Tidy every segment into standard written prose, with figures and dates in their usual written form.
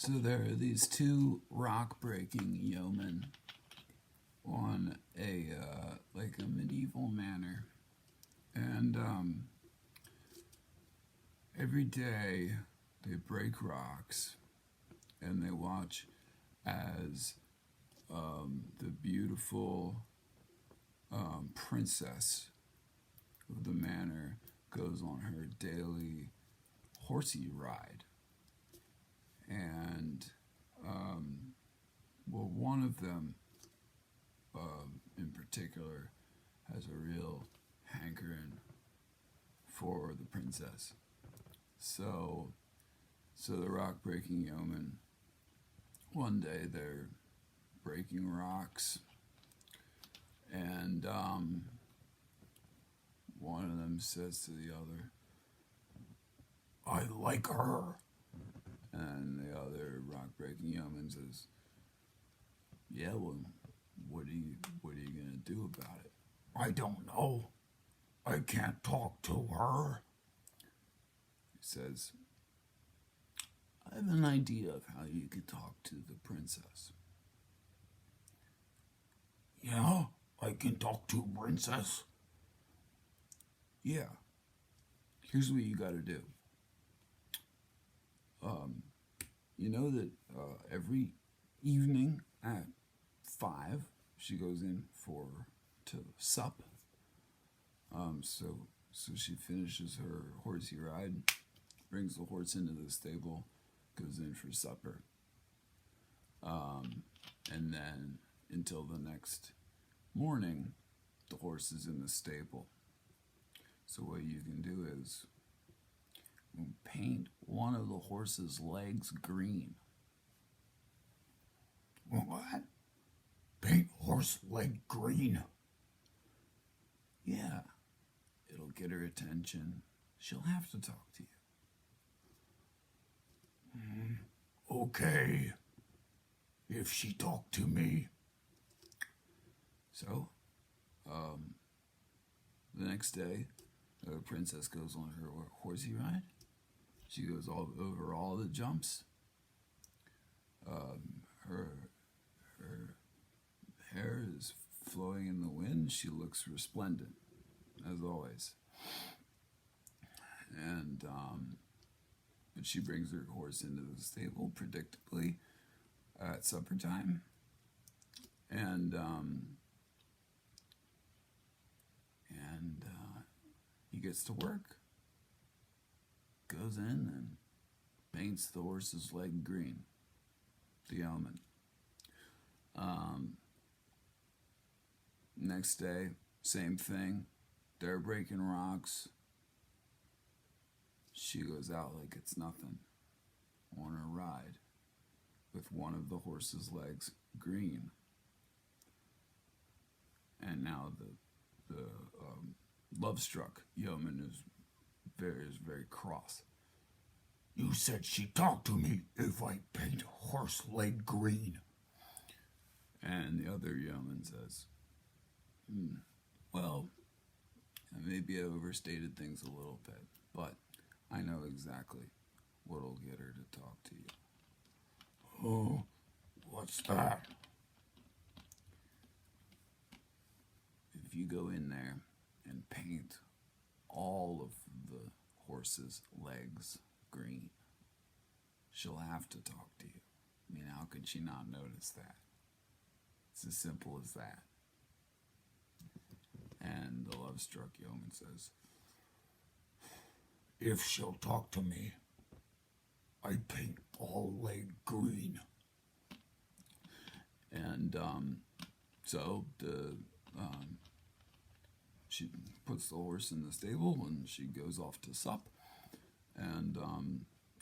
So there are these two rock-breaking yeomen on a like a medieval manor, and every day they break rocks, and they watch as the beautiful princess of the manor goes on her daily horsey ride, and well, one of them in particular has a real hankering for the princess. So, so the rock breaking yeoman, one day they're breaking rocks, and one of them says to the other, "I like her." And the other rock breaking yeoman says, "Yeah, well, what are you gonna do about it?" "I don't know. I can't talk to her." He says, "I have an idea of how you could talk to the princess." "Yeah, I can talk to princess." "Yeah, here's what you gotta do. You know that every evening at 5, she goes in to sup. So she finishes her horsey ride, brings the horse into the stable, goes in for supper, and then until the next morning, the horse is in the stable. So what you can do is paint one of the horse's legs green." "What? Paint horse leg green?" "Yeah, it'll get her attention. She'll have to talk to you." "Okay, if she talked to me." So, the next day, the princess goes on her horsey ride. She goes all over all the jumps. Her hair is flowing in the wind. She looks resplendent, as always. And but she brings her horse into the stable predictably at supper time, and he gets to work. Goes in and paints the horse's leg green. The element. Next day, same thing. They're breaking rocks. She goes out like it's nothing on her ride with one of the horse's legs green. And now the love-struck yeoman is very cross. "You said she'd talk to me if I paint horse leg green." And the other yeoman says, "Well, maybe I overstated things a little bit, but I know exactly what'll get her to talk to you." "Oh, what's that?" "If you go in there and paint all of the horse's legs green, she'll have to talk to you. I mean, how could she not notice that? It's as simple as that." And the love-struck yeoman says, "If she'll talk to me, I paint all leg green." And so she puts the horse in the stable and she goes off to sup. And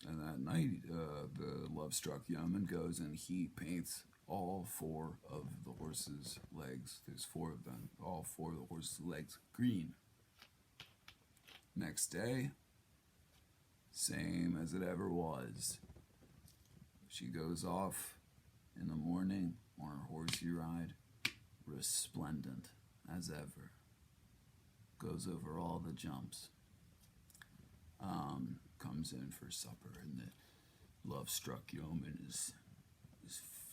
that night, the love-struck yeoman goes and he paints all 4 of the horse's legs. There's 4 of them. All 4 of the horse's legs green. Next day, same as it ever was. She goes off in the morning on her horsey ride, resplendent as ever. Goes over all the jumps. Comes in for supper, and the love-struck yeoman is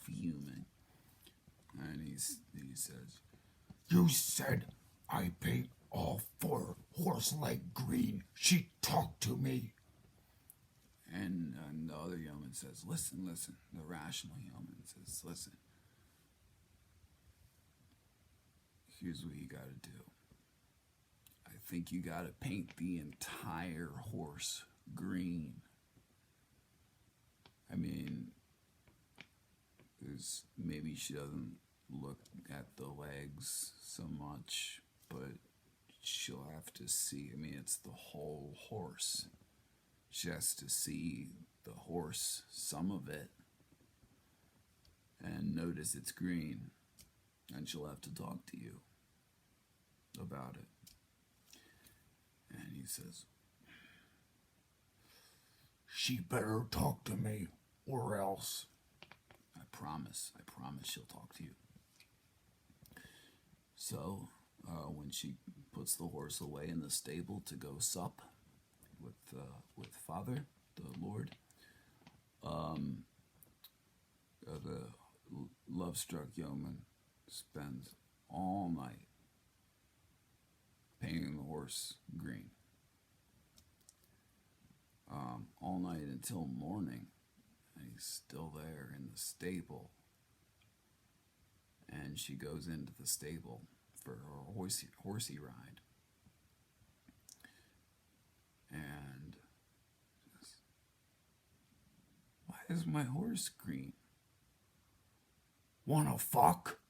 fuming, and he says, "You said I paid all for Horseleg Green. She talked to me." And the other yeoman says, "Listen, listen." The rational yeoman says, "Listen. Here's what you gotta do. I think you gotta paint the entire horse green. I mean, maybe she doesn't look at the legs so much, but she'll have to see. I mean, it's the whole horse. She has to see the horse, some of it, and notice it's green, and she'll have to talk to you about it." And he says, "She better talk to me, or else." I promise she'll talk to you." So, when she puts the horse away in the stable to go sup with Father, the Lord, the love-struck yeoman spends all night painting the horse green. All night until morning, and he's still there in the stable. And she goes into the stable for her horsey ride. And says, "Why is my horse green?" "Wanna fuck?"